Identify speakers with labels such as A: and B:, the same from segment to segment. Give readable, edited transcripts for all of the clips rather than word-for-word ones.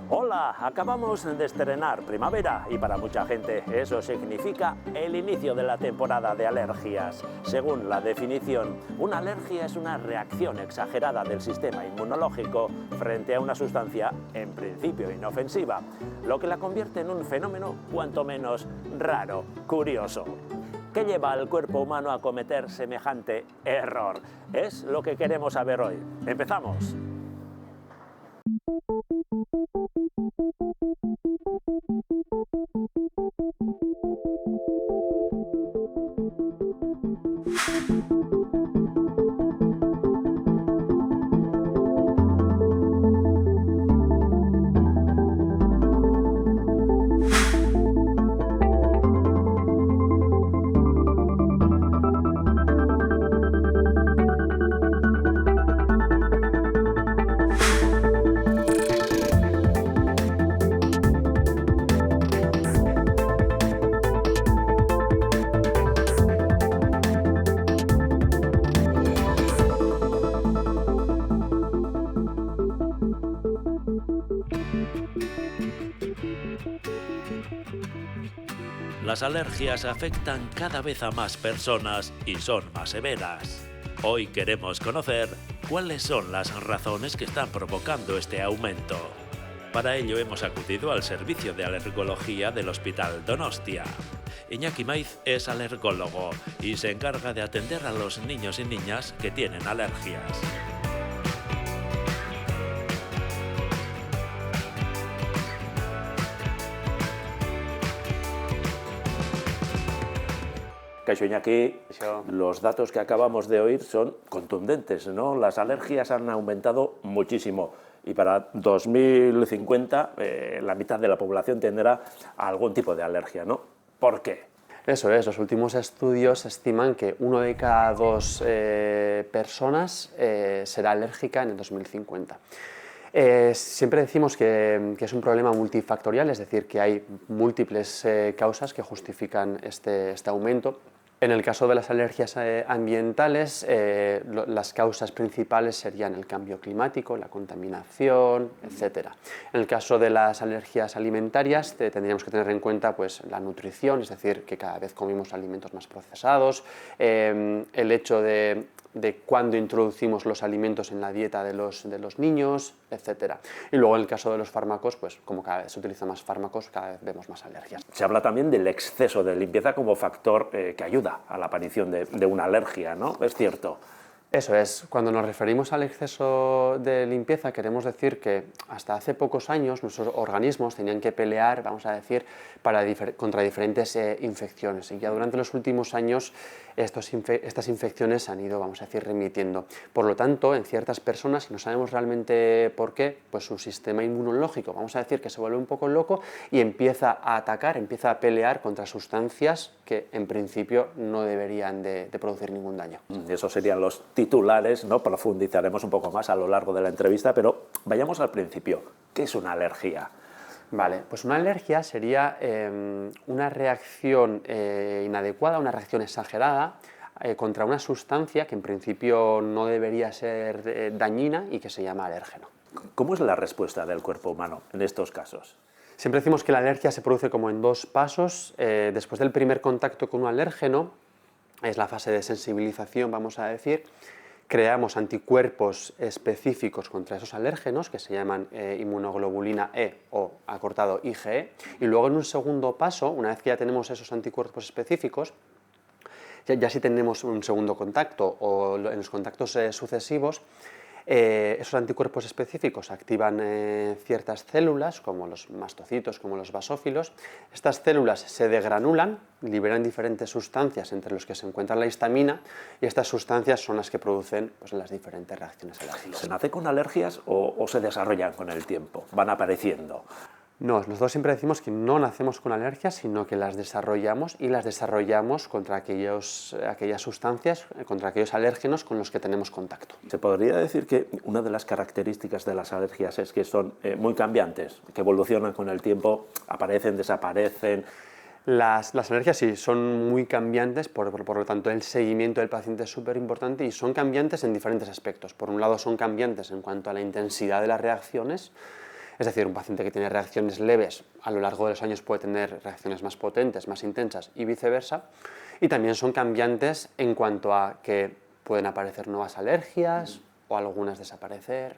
A: Hola, acabamos de estrenar primavera y para mucha gente eso significa el inicio de la temporada de alergias. Según la definición, una alergia es una reacción exagerada del sistema inmunológico frente a una sustancia en principio inofensiva, lo que la convierte en un fenómeno cuanto menos raro, curioso. ¿Qué lleva al cuerpo humano a cometer semejante error? Es lo que queremos saber hoy. ¡Empezamos! Las alergias afectan cada vez a más personas y son más severas. Hoy queremos conocer cuáles son las razones que están provocando este aumento. Para ello hemos acudido al servicio de alergología del Hospital Donostia. Iñaki Maiz es alergólogo y se encarga de atender a los niños y niñas que tienen alergias. Kaixo Iñaki, los datos que acabamos de oír son contundentes, ¿no? Las alergias han aumentado muchísimo y para 2050 la mitad de la población tendrá algún tipo de alergia, ¿no? ¿Por qué?
B: Eso es, los últimos estudios estiman que 1 de cada 2 personas será alérgica en el 2050. Siempre decimos que es un problema multifactorial, es decir, que hay múltiples causas que justifican este aumento. En el caso de las alergias ambientales, las causas principales serían el cambio climático, la contaminación, etc. En el caso de las alergias alimentarias, tendríamos que tener en cuenta pues, la nutrición, es decir, que cada vez comemos alimentos más procesados, el hecho de cuándo introducimos los alimentos en la dieta de los niños, etc. Y luego en el caso de los fármacos, pues como cada vez se utilizan más fármacos, cada vez vemos más alergias.
A: Se habla también del exceso de limpieza como factor que ayuda a la aparición de una alergia, ¿no? ¿Es cierto?
B: Eso es, cuando nos referimos al exceso de limpieza queremos decir que hasta hace pocos años nuestros organismos tenían que pelear, vamos a decir, contra diferentes infecciones y ya durante los últimos años estas infecciones han ido, vamos a decir, remitiendo. Por lo tanto, en ciertas personas, y no sabemos realmente por qué, pues su sistema inmunológico, vamos a decir que se vuelve un poco loco y empieza a atacar, empieza a pelear contra sustancias que en principio no deberían de producir ningún daño.
A: Esos serían los titulares, ¿no? Profundizaremos un poco más a lo largo de la entrevista, pero vayamos al principio. ¿Qué es una alergia?
B: Vale, pues una alergia sería una reacción inadecuada, una reacción exagerada contra una sustancia que en principio no debería ser dañina y que se llama alérgeno.
A: ¿Cómo es la respuesta del cuerpo humano en estos casos?
B: Siempre decimos que la alergia se produce como en 2 pasos. Después del primer contacto con un alérgeno, es la fase de sensibilización, vamos a decir. Creamos anticuerpos específicos contra esos alérgenos que se llaman inmunoglobulina E o acortado IgE y luego en un segundo paso, una vez que ya tenemos esos anticuerpos específicos, ya si tenemos un segundo contacto o en los contactos sucesivos, esos anticuerpos específicos activan ciertas células, como los mastocitos, como los basófilos. Estas células se degranulan, liberan diferentes sustancias, entre los que se encuentra la histamina, y estas sustancias son las que producen pues, las diferentes reacciones alérgicas.
A: ¿Se nace con alergias o se desarrollan con el tiempo? ¿Van apareciendo?
B: No, nosotros siempre decimos que no nacemos con alergias, sino que las desarrollamos y las desarrollamos contra aquellas sustancias, contra aquellos alérgenos con los que tenemos contacto.
A: Se podría decir que una de las características de las alergias es que son muy cambiantes, que evolucionan con el tiempo, aparecen, desaparecen.
B: Las alergias sí, son muy cambiantes, por lo tanto el seguimiento del paciente es súper importante y son cambiantes en diferentes aspectos. Por un lado son cambiantes en cuanto a la intensidad de las reacciones, es decir, un paciente que tiene reacciones leves a lo largo de los años puede tener reacciones más potentes, más intensas y viceversa. Y también son cambiantes en cuanto a que pueden aparecer nuevas alergias o algunas desaparecer.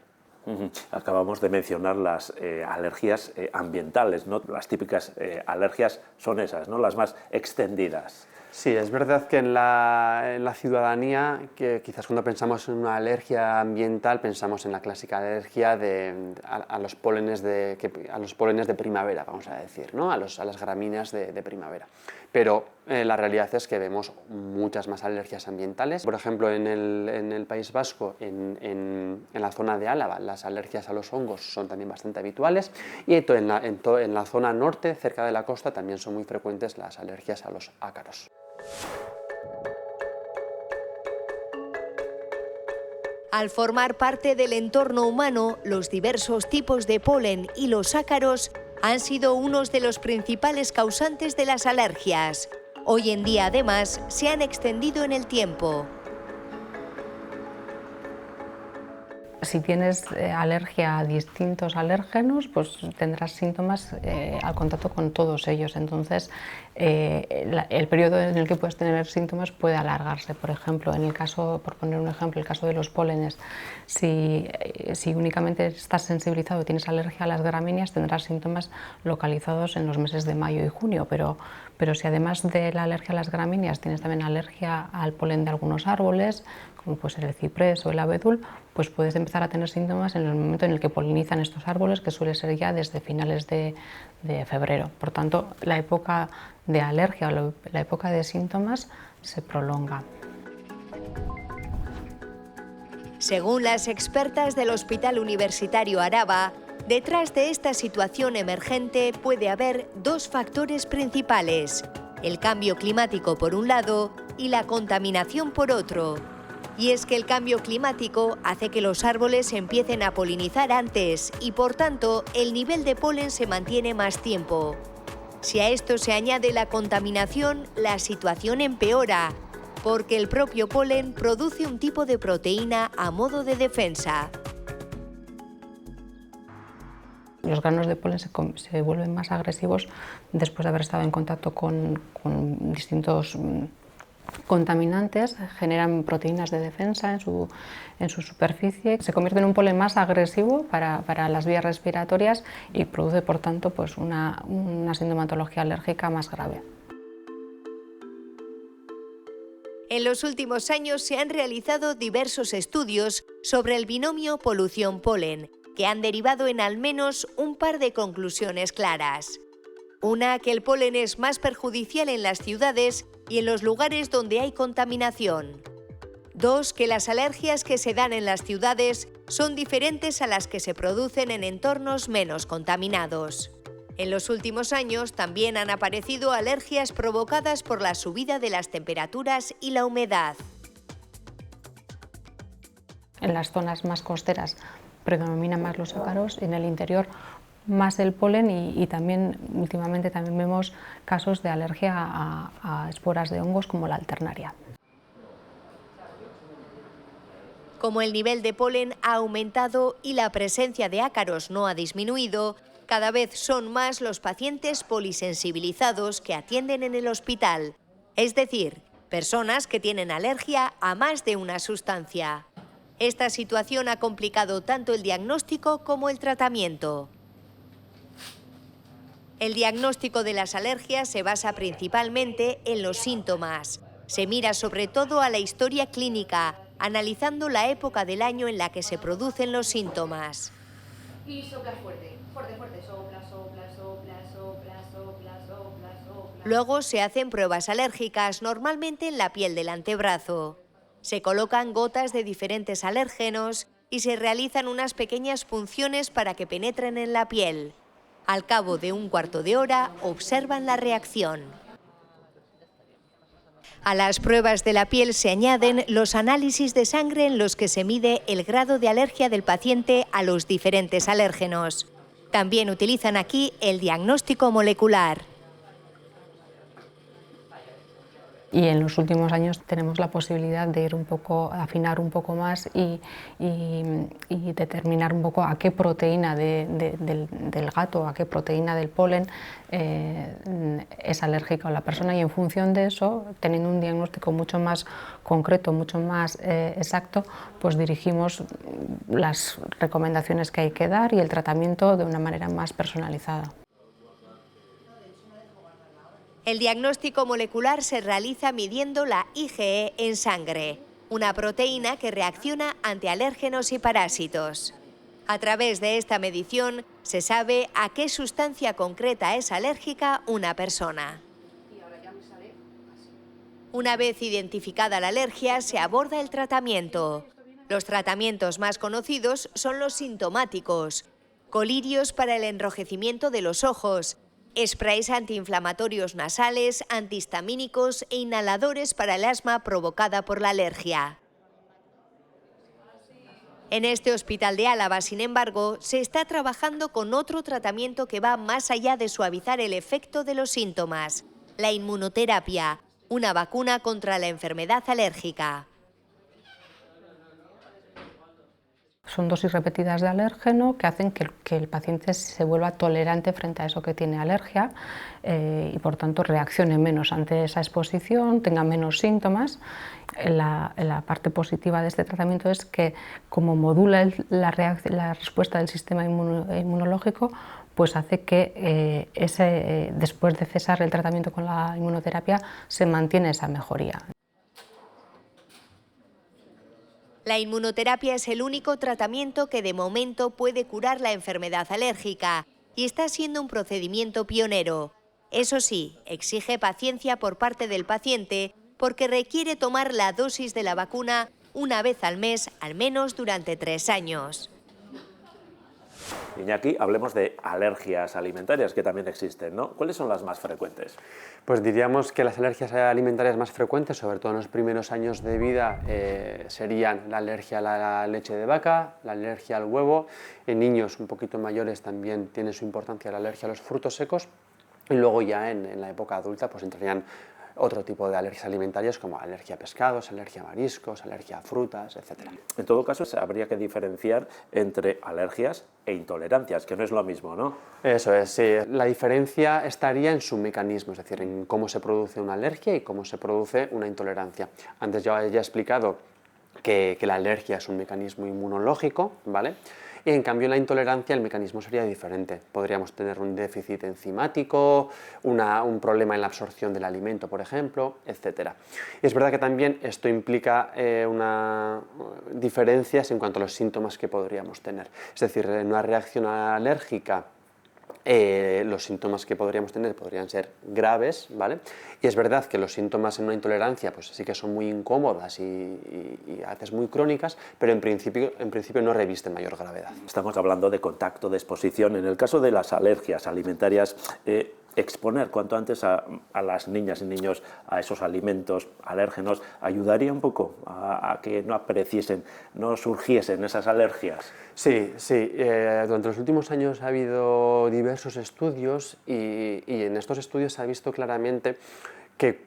A: Acabamos de mencionar las alergias ambientales, ¿no? Las típicas alergias son esas, ¿no? Las más extendidas.
B: Sí, es verdad que en la ciudadanía, que quizás cuando pensamos en una alergia ambiental pensamos en la clásica alergia a los pólenes de primavera, vamos a decir, ¿no? a las gramíneas de primavera. Pero la realidad es que vemos muchas más alergias ambientales. Por ejemplo, en el País Vasco, en la zona de Álava, las alergias a los hongos son también bastante habituales y en la zona norte, cerca de la costa, también son muy frecuentes las alergias a los ácaros.
C: Al formar parte del entorno humano, los diversos tipos de polen y los ácaros han sido unos de los principales causantes de las alergias. Hoy en día, además, se han extendido en el tiempo.
D: Si tienes alergia a distintos alérgenos, pues tendrás síntomas al contacto con todos ellos. Entonces, el periodo en el que puedes tener síntomas puede alargarse. Por ejemplo, en el caso, por poner un ejemplo, el caso de los pólenes, si únicamente estás sensibilizado y tienes alergia a las gramíneas, tendrás síntomas localizados en los meses de mayo y junio. Pero si además de la alergia a las gramíneas tienes también alergia al polen de algunos árboles, como puede ser el ciprés o el abedul, pues puedes empezar a tener síntomas en el momento en el que polinizan estos árboles, que suele ser ya desde finales de febrero. Por tanto, la época de alergia o la época de síntomas se prolonga.
C: Según las expertas del Hospital Universitario Araba, detrás de esta situación emergente puede haber dos factores principales: el cambio climático por un lado y la contaminación por otro. Y es que el cambio climático hace que los árboles empiecen a polinizar antes y, por tanto, el nivel de polen se mantiene más tiempo. Si a esto se añade la contaminación, la situación empeora, porque el propio polen produce un tipo de proteína a modo de defensa.
D: Los granos de polen se vuelven más agresivos después de haber estado en contacto con distintos contaminantes, generan proteínas de defensa en su superficie, se convierte en un polen más agresivo para las vías respiratorias y produce, por tanto, pues una sintomatología alérgica más grave.
C: En los últimos años se han realizado diversos estudios sobre el binomio polución-polen, que han derivado en al menos un par de conclusiones claras. Una, que el polen es más perjudicial en las ciudades y en los lugares donde hay contaminación. Dos, que las alergias que se dan en las ciudades son diferentes a las que se producen en entornos menos contaminados. En los últimos años también han aparecido alergias provocadas por la subida de las temperaturas y la humedad.
D: En las zonas más costeras predominan más los ácaros, en el interior más el polen y también últimamente también vemos casos de alergia a esporas de hongos como la alternaria.
C: Como el nivel de polen ha aumentado y la presencia de ácaros no ha disminuido, cada vez son más los pacientes polisensibilizados que atienden en el hospital, es decir, personas que tienen alergia a más de una sustancia. Esta situación ha complicado tanto el diagnóstico como el tratamiento. El diagnóstico de las alergias se basa principalmente en los síntomas. Se mira sobre todo a la historia clínica, analizando la época del año en la que se producen los síntomas.
E: Y sopla fuerte, fuerte, fuerte, sopla, sopla, sopla, sopla, sopla, sopla, sopla.
C: Luego se hacen pruebas alérgicas, normalmente en la piel del antebrazo. Se colocan gotas de diferentes alérgenos y se realizan unas pequeñas punciones para que penetren en la piel. Al cabo de un cuarto de hora, observan la reacción. A las pruebas de la piel se añaden los análisis de sangre en los que se mide el grado de alergia del paciente a los diferentes alérgenos. También utilizan aquí el diagnóstico molecular.
D: Y en los últimos años tenemos la posibilidad de ir afinar un poco más y determinar un poco a qué proteína del gato, a qué proteína del polen es alérgica la persona, y en función de eso, teniendo un diagnóstico mucho más concreto, mucho más exacto, pues dirigimos las recomendaciones que hay que dar y el tratamiento de una manera más personalizada.
C: El diagnóstico molecular se realiza midiendo la IgE en sangre, una proteína que reacciona ante alérgenos y parásitos. A través de esta medición se sabe a qué sustancia concreta es alérgica una persona. Una vez identificada la alergia, se aborda el tratamiento. Los tratamientos más conocidos son los sintomáticos: colirios para el enrojecimiento de los ojos, sprays antiinflamatorios nasales, antihistamínicos e inhaladores para el asma provocada por la alergia. En este hospital de Álava, sin embargo, se está trabajando con otro tratamiento que va más allá de suavizar el efecto de los síntomas: la inmunoterapia, una vacuna contra la enfermedad alérgica.
D: Son dosis repetidas de alérgeno que hacen que el paciente se vuelva tolerante frente a eso que tiene alergia y por tanto reaccione menos ante esa exposición, tenga menos síntomas. La parte positiva de este tratamiento es que, como modula la respuesta del sistema inmunológico, pues hace que después de cesar el tratamiento con la inmunoterapia se mantiene esa mejoría.
C: La inmunoterapia es el único tratamiento que de momento puede curar la enfermedad alérgica y está siendo un procedimiento pionero. Eso sí, exige paciencia por parte del paciente porque requiere tomar la dosis de la vacuna una vez al mes, al menos durante 3 años.
A: Iñaki, hablemos de alergias alimentarias que también existen, ¿no? ¿Cuáles son las más frecuentes?
B: Pues diríamos que las alergias alimentarias más frecuentes, sobre todo en los primeros años de vida, serían la alergia a la leche de vaca, la alergia al huevo. En niños un poquito mayores también tiene su importancia la alergia a los frutos secos, y luego ya en la época adulta pues entrarían otro tipo de alergias alimentarias como alergia a pescados, alergia a mariscos, alergia a frutas, etc.
A: En todo caso, habría que diferenciar entre alergias e intolerancias, que no es lo mismo, ¿no?
B: Eso es, sí. La diferencia estaría en su mecanismo, es decir, en cómo se produce una alergia y cómo se produce una intolerancia. Antes ya he explicado que la alergia es un mecanismo inmunológico, ¿vale? Y en cambio en la intolerancia el mecanismo sería diferente. Podríamos tener un déficit enzimático, un problema en la absorción del alimento, por ejemplo, etc. Y es verdad que también esto implica diferencias en cuanto a los síntomas que podríamos tener. Es decir, en una reacción alérgica, los síntomas que podríamos tener podrían ser graves, ¿vale? Y es verdad que los síntomas en una intolerancia pues sí que son muy incómodas y a veces muy crónicas, pero en principio no revisten mayor gravedad.
A: Estamos hablando de contacto, de exposición. En el caso de las alergias alimentarias, exponer cuanto antes a las niñas y niños a esos alimentos alérgenos ayudaría un poco a que no apareciesen, no surgiesen esas alergias.
B: Sí, sí. Durante los últimos años ha habido diversos estudios y en estos estudios se ha visto claramente que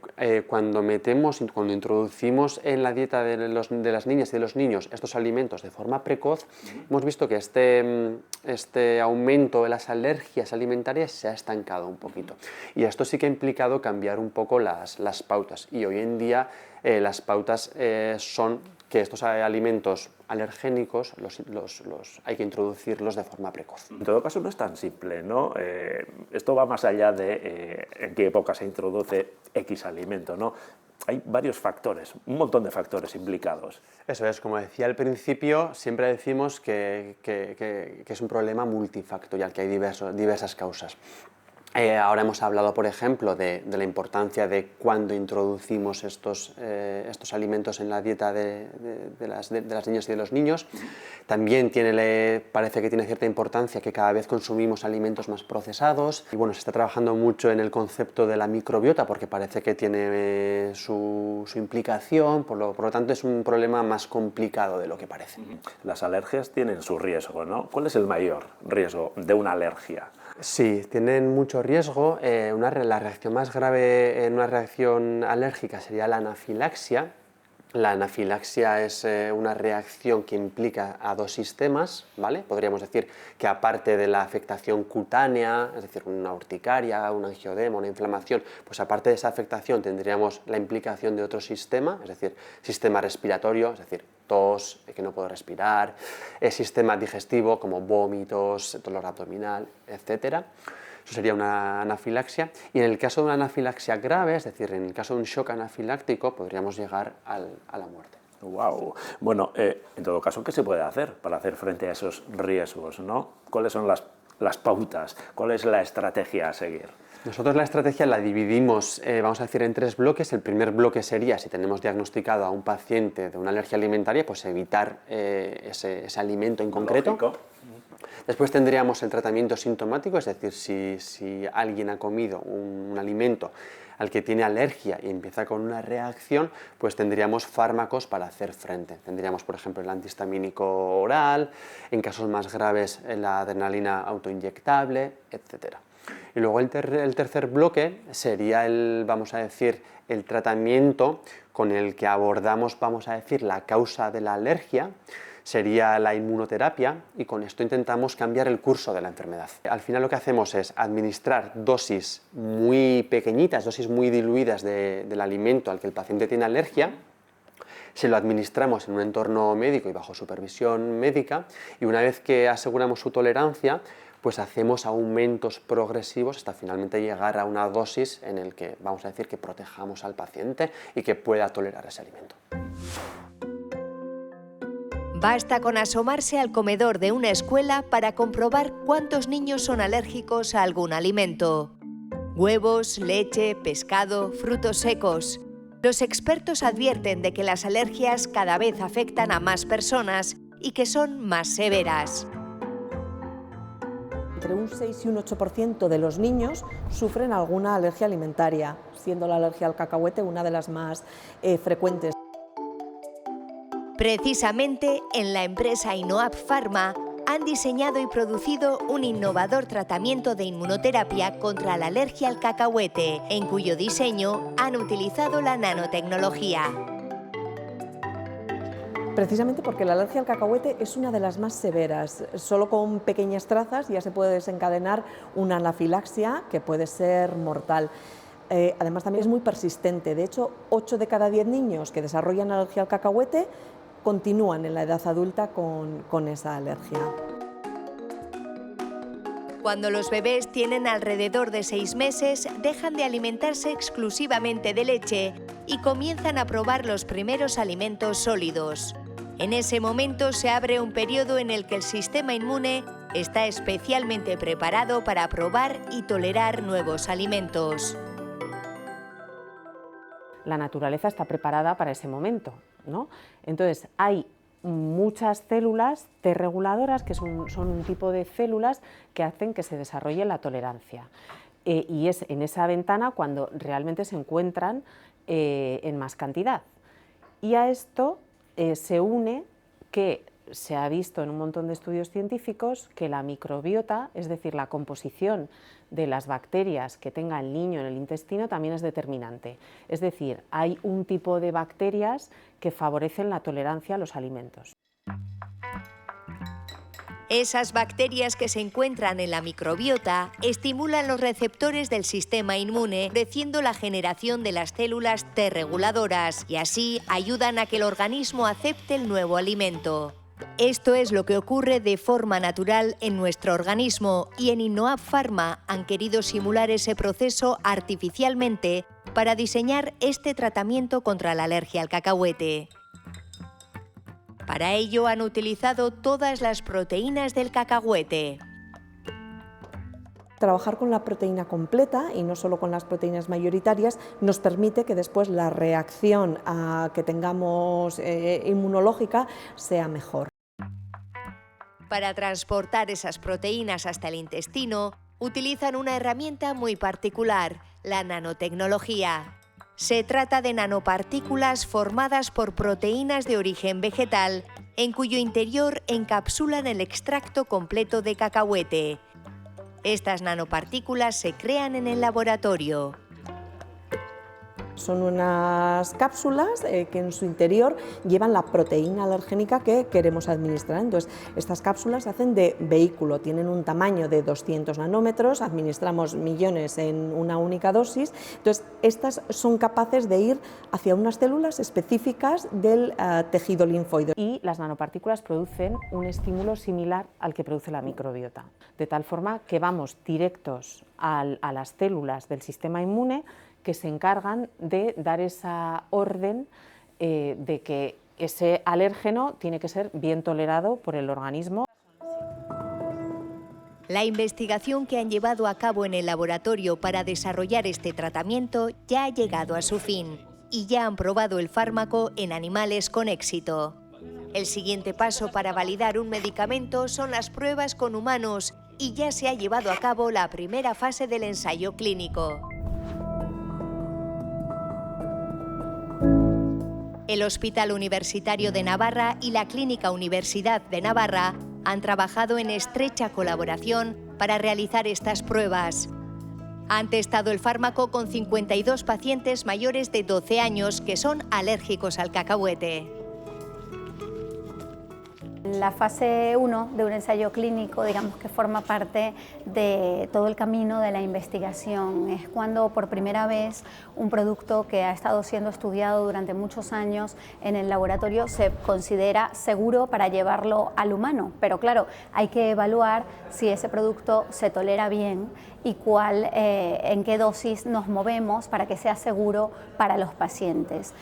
B: cuando introducimos en la dieta de las niñas y de los niños estos alimentos de forma precoz, hemos visto que este aumento de las alergias alimentarias se ha estancado un poquito. Y esto sí que ha implicado cambiar un poco las pautas. Y hoy en día las pautas son que estos alimentos alergénicos hay que introducirlos de forma precoz.
A: En todo caso no es tan simple, ¿no? Esto va más allá de en qué época se introduce X alimento, ¿no? Hay varios factores, un montón de factores implicados.
B: Eso es, como decía al principio, siempre decimos que es un problema multifactorial, que hay diversas causas. Ahora hemos hablado, por ejemplo, de la importancia de cuando introducimos estos alimentos en la dieta de las niñas y de los niños. También parece que tiene cierta importancia que cada vez consumimos alimentos más procesados. Y bueno, se está trabajando mucho en el concepto de la microbiota porque parece que tiene su implicación, por lo tanto es un problema más complicado de lo que parece.
A: Las alergias tienen su riesgo, ¿no? ¿Cuál es el mayor riesgo de una alergia?
B: Sí, tienen mucho riesgo. La reacción más grave en una reacción alérgica sería la anafilaxia. La anafilaxia es una reacción que implica a dos sistemas, ¿vale? Podríamos decir que aparte de la afectación cutánea, es decir, una urticaria, un angioedema, una inflamación, pues aparte de esa afectación tendríamos la implicación de otro sistema, es decir, sistema respiratorio, es decir, tos, que no puedo respirar, sistema digestivo como vómitos, dolor abdominal, etc. Eso sería una anafilaxia. Y en el caso de una anafilaxia grave, es decir, en el caso de un shock anafiláctico, podríamos llegar a la muerte.
A: Wow. Bueno, en todo caso, ¿qué se puede hacer para hacer frente a esos riesgos, ¿no? ¿Cuáles son las pautas? ¿Cuál es la estrategia a seguir?
B: Nosotros la estrategia la dividimos, vamos a decir, en 3 bloques. El primer bloque sería, si tenemos diagnosticado a un paciente de una alergia alimentaria, pues evitar ese alimento en concreto.
A: Lógico.
B: Después tendríamos el tratamiento sintomático, es decir, si alguien ha comido un alimento al que tiene alergia y empieza con una reacción, pues tendríamos fármacos para hacer frente. Tendríamos, por ejemplo, el antihistamínico oral, en casos más graves la adrenalina autoinyectable, etc. Y luego el tercer bloque sería vamos a decir, el tratamiento con el que abordamos, vamos a decir, la causa de la alergia. Sería la inmunoterapia y con esto intentamos cambiar el curso de la enfermedad. Al final lo que hacemos es administrar dosis muy pequeñitas, dosis muy diluidas del alimento al que el paciente tiene alergia. Se lo administramos en un entorno médico y bajo supervisión médica y una vez que aseguramos su tolerancia, pues hacemos aumentos progresivos hasta finalmente llegar a una dosis en el que vamos a decir que protejamos al paciente y que pueda tolerar ese alimento.
C: Basta con asomarse al comedor de una escuela para comprobar cuántos niños son alérgicos a algún alimento. Huevos, leche, pescado, frutos secos. Los expertos advierten de que las alergias cada vez afectan a más personas y que son más severas.
F: Entre un 6 y un 8% de los niños sufren alguna alergia alimentaria, siendo la alergia al cacahuete una de las más frecuentes.
C: Precisamente en la empresa Innoap Pharma han diseñado y producido un innovador tratamiento de inmunoterapia contra la alergia al cacahuete, en cuyo diseño han utilizado la nanotecnología.
F: Precisamente porque la alergia al cacahuete es una de las más severas. Solo con pequeñas trazas ya se puede desencadenar una anafilaxia que puede ser mortal. Además también es muy persistente. De hecho, 8 de cada 10 niños que desarrollan alergia al cacahuete continúan en la edad adulta con esa alergia.
C: Cuando los bebés tienen alrededor de 6 meses, dejan de alimentarse exclusivamente de leche y comienzan a probar los primeros alimentos sólidos. En ese momento se abre un periodo en el que el sistema inmune está especialmente preparado para probar y tolerar nuevos alimentos.
G: La naturaleza está preparada para ese momento, ¿no? Entonces hay muchas células T reguladoras que son un tipo de células que hacen que se desarrolle la tolerancia y es en esa ventana cuando realmente se encuentran en más cantidad. Y a esto se une que se ha visto en un montón de estudios científicos que la microbiota, es decir, la composición de las bacterias que tenga el niño en el intestino también es determinante. Es decir, hay un tipo de bacterias que favorecen la tolerancia a los alimentos.
C: Esas bacterias que se encuentran en la microbiota estimulan los receptores del sistema inmune, favoreciendo la generación de las células T reguladoras y así ayudan a que el organismo acepte el nuevo alimento. Esto es lo que ocurre de forma natural en nuestro organismo y en Innoap Pharma han querido simular ese proceso artificialmente para diseñar este tratamiento contra la alergia al cacahuete. Para ello han utilizado todas las proteínas del cacahuete.
F: Trabajar con la proteína completa y no solo con las proteínas mayoritarias nos permite que después la reacción que tengamos inmunológica sea mejor.
C: Para transportar esas proteínas hasta el intestino, utilizan una herramienta muy particular, la nanotecnología. Se trata de nanopartículas formadas por proteínas de origen vegetal, en cuyo interior encapsulan el extracto completo de cacahuete. Estas nanopartículas se crean en el laboratorio.
F: Son unas cápsulas que en su interior llevan la proteína alergénica que queremos administrar. Entonces, estas cápsulas se hacen de vehículo, tienen un tamaño de 200 nanómetros, administramos millones en una única dosis. Entonces, estas son capaces de ir hacia unas células específicas del tejido linfoide.
G: Y las nanopartículas producen un estímulo similar al que produce la microbiota, de tal forma que vamos directos a las células del sistema inmune que se encargan de dar esa orden de que ese alérgeno tiene que ser bien tolerado por el organismo.
C: La investigación que han llevado a cabo en el laboratorio para desarrollar este tratamiento ya ha llegado a su fin y ya han probado el fármaco en animales con éxito. El siguiente paso para validar un medicamento son las pruebas con humanos y ya se ha llevado a cabo la primera fase del ensayo clínico. El Hospital Universitario de Navarra y la Clínica Universidad de Navarra han trabajado en estrecha colaboración para realizar estas pruebas. Han testado el fármaco con 52 pacientes mayores de 12 años que son alérgicos al cacahuete.
H: La fase 1 de un ensayo clínico, digamos que forma parte de todo el camino de la investigación. Es cuando por primera vez un producto que ha estado siendo estudiado durante muchos años en el laboratorio se considera seguro para llevarlo al humano. Pero claro, hay que evaluar si ese producto se tolera bien y en qué dosis nos movemos para que sea seguro para los pacientes.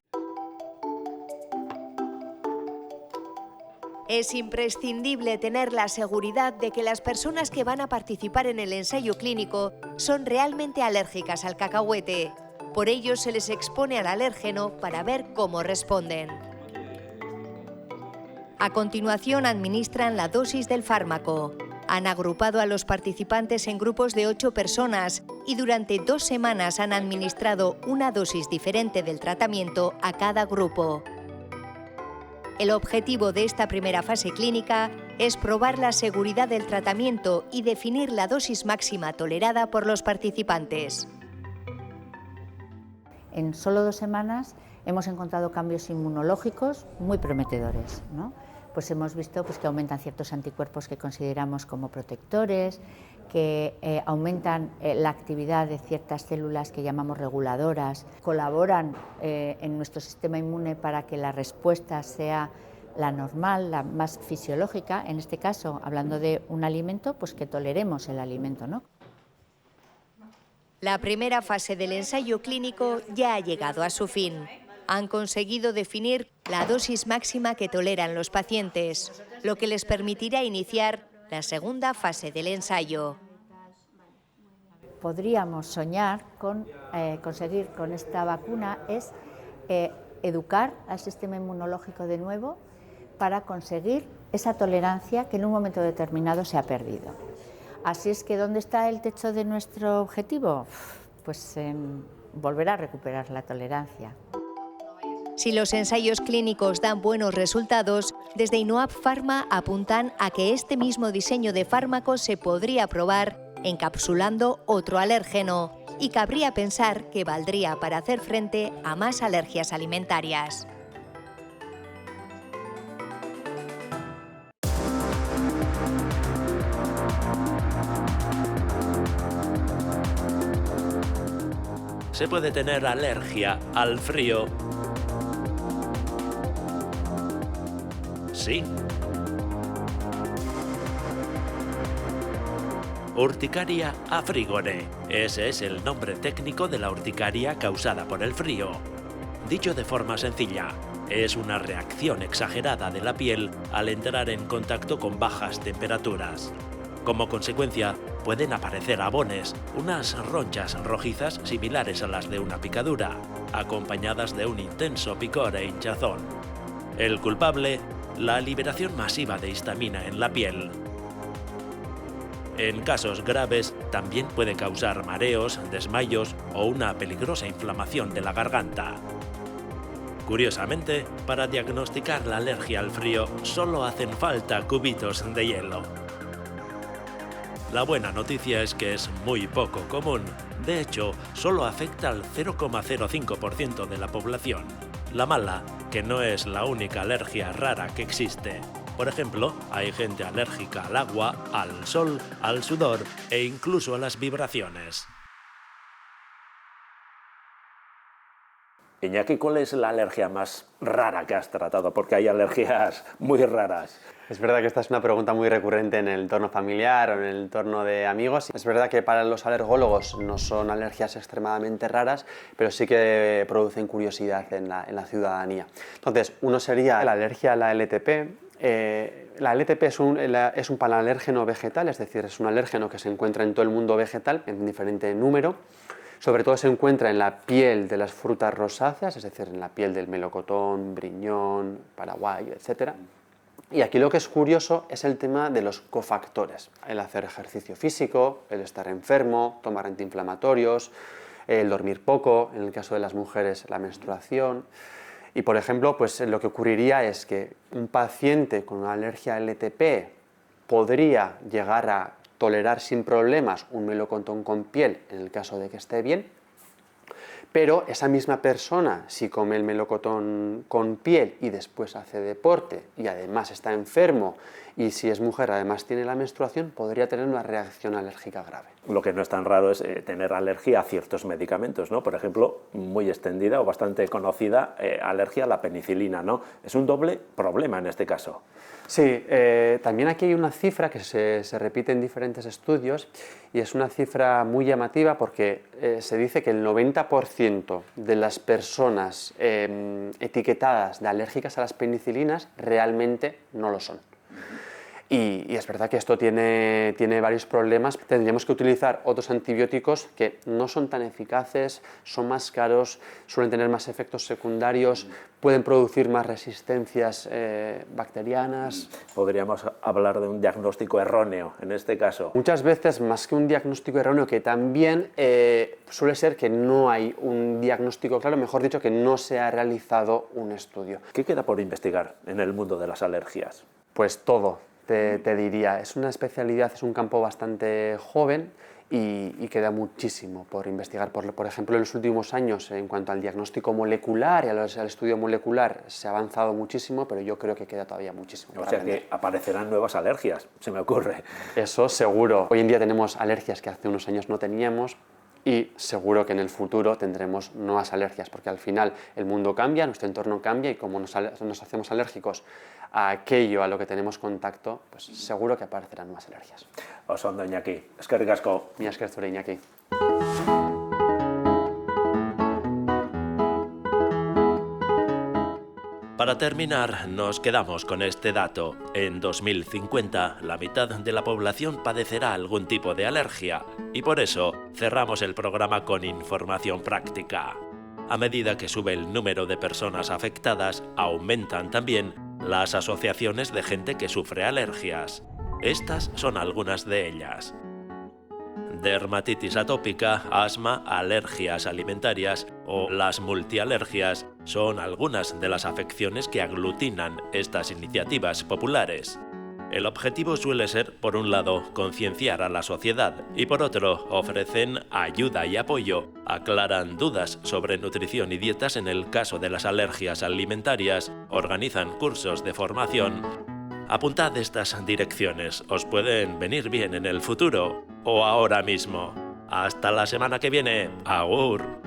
C: Es imprescindible tener la seguridad de que las personas que van a participar en el ensayo clínico son realmente alérgicas al cacahuete. Por ello se les expone al alérgeno para ver cómo responden. A continuación administran la dosis del fármaco. Han agrupado a los participantes en grupos de 8 personas y durante 2 semanas han administrado una dosis diferente del tratamiento a cada grupo. El objetivo de esta primera fase clínica es probar la seguridad del tratamiento y definir la dosis máxima tolerada por los participantes.
I: En solo 2 semanas hemos encontrado cambios inmunológicos muy prometedores, ¿no? Pues hemos visto que aumentan ciertos anticuerpos que consideramos como protectores, que aumentan la actividad de ciertas células que llamamos reguladoras, colaboran en nuestro sistema inmune para que la respuesta sea la normal, la más fisiológica, en este caso, hablando de un alimento, pues que toleremos el alimento, ¿no?
C: La primera fase del ensayo clínico ya ha llegado a su fin. Han conseguido definir la dosis máxima que toleran los pacientes, lo que les permitirá iniciar la segunda fase del ensayo.
I: Podríamos soñar con conseguir con esta vacuna es educar al sistema inmunológico de nuevo para conseguir esa tolerancia que en un momento determinado se ha perdido. Así es que, ¿dónde está el techo de nuestro objetivo? Pues volver a recuperar la tolerancia.
C: Si los ensayos clínicos dan buenos resultados, desde Inoap Pharma apuntan a que este mismo diseño de fármaco se podría probar encapsulando otro alérgeno y cabría pensar que valdría para hacer frente a más alergias alimentarias.
A: Se puede tener alergia al frío. Sí. Urticaria afrigone. Ese es el nombre técnico de la urticaria causada por el frío. Dicho de forma sencilla, es una reacción exagerada de la piel al entrar en contacto con bajas temperaturas. Como consecuencia, pueden aparecer abones, unas ronchas rojizas similares a las de una picadura, acompañadas de un intenso picor e hinchazón. El culpable, la liberación masiva de histamina en la piel. En casos graves, también puede causar mareos, desmayos o una peligrosa inflamación de la garganta. Curiosamente, para diagnosticar la alergia al frío solo hacen falta cubitos de hielo. La buena noticia es que es muy poco común. De hecho, solo afecta al 0,05% de la población. La mala, que no es la única alergia rara que existe. Por ejemplo, hay gente alérgica al agua, al sol, al sudor e incluso a las vibraciones. Iñaki, ¿cuál es la alergia más rara que has tratado? Porque hay alergias muy raras.
B: Es verdad que esta es una pregunta muy recurrente en el entorno familiar o en el entorno de amigos. Es verdad que para los alergólogos no son alergias extremadamente raras, pero sí que producen curiosidad en la ciudadanía. Entonces, uno sería la alergia a la LTP. La LTP es un panalérgeno vegetal, es decir, es un alérgeno que se encuentra en todo el mundo vegetal en diferente número. Sobre todo se encuentra en la piel de las frutas rosáceas, es decir, en la piel del melocotón, briñón, paraguayo, etc. Y aquí lo que es curioso es el tema de los cofactores. El hacer ejercicio físico, el estar enfermo, tomar antiinflamatorios, el dormir poco, en el caso de las mujeres la menstruación. Y por ejemplo, pues lo que ocurriría es que un paciente con una alergia a LTP podría llegar a tolerar sin problemas un melocotón con piel en el caso de que esté bien, pero esa misma persona, si come el melocotón con piel y después hace deporte y además está enfermo y si es mujer además tiene la menstruación, podría tener una reacción alérgica grave.
A: Lo que no es tan raro es tener alergia a ciertos medicamentos, ¿no? Por ejemplo, muy extendida o bastante conocida alergia a la penicilina, ¿no? Es un doble problema en este caso.
B: Sí, también aquí hay una cifra que se repite en diferentes estudios y es una cifra muy llamativa porque se dice que el 90% de las personas etiquetadas de alérgicas a las penicilinas realmente no lo son. Y es verdad que esto tiene varios problemas. Tendríamos que utilizar otros antibióticos que no son tan eficaces, son más caros, suelen tener más efectos secundarios, pueden producir más resistencias bacterianas.
A: Podríamos hablar de un diagnóstico erróneo en este caso.
B: Muchas veces, más que un diagnóstico erróneo, que también suele ser que no hay un diagnóstico claro, mejor dicho, que no se ha realizado un estudio.
A: ¿Qué queda por investigar en el mundo de las alergias?
B: Pues todo. Te diría, es una especialidad, es un campo bastante joven y queda muchísimo por investigar. Por ejemplo, en los últimos años, en cuanto al diagnóstico molecular y al estudio molecular, se ha avanzado muchísimo, pero yo creo que queda todavía muchísimo.
A: O sea que aparecerán nuevas alergias, se me ocurre.
B: Eso seguro. Hoy en día tenemos alergias que hace unos años no teníamos y seguro que en el futuro tendremos nuevas alergias, porque al final el mundo cambia, nuestro entorno cambia y como nos hacemos alérgicos a aquello a lo que tenemos contacto, pues seguro que aparecerán nuevas alergias.
A: Oso ondo, Iñaki. Eskerrik asko.
B: Mila esker zure, Iñaki.
A: Para terminar, nos quedamos con este dato. En 2050, la mitad de la población padecerá algún tipo de alergia y por eso cerramos el programa con información práctica. A medida que sube el número de personas afectadas, aumentan también las asociaciones de gente que sufre alergias. Estas son algunas de ellas: dermatitis atópica, asma, alergias alimentarias o las multialergias son algunas de las afecciones que aglutinan estas iniciativas populares. El objetivo suele ser, por un lado, concienciar a la sociedad y por otro, ofrecen ayuda y apoyo, aclaran dudas sobre nutrición y dietas en el caso de las alergias alimentarias, organizan cursos de formación. Apuntad estas direcciones, os pueden venir bien en el futuro o ahora mismo. Hasta la semana que viene. ¡Agur!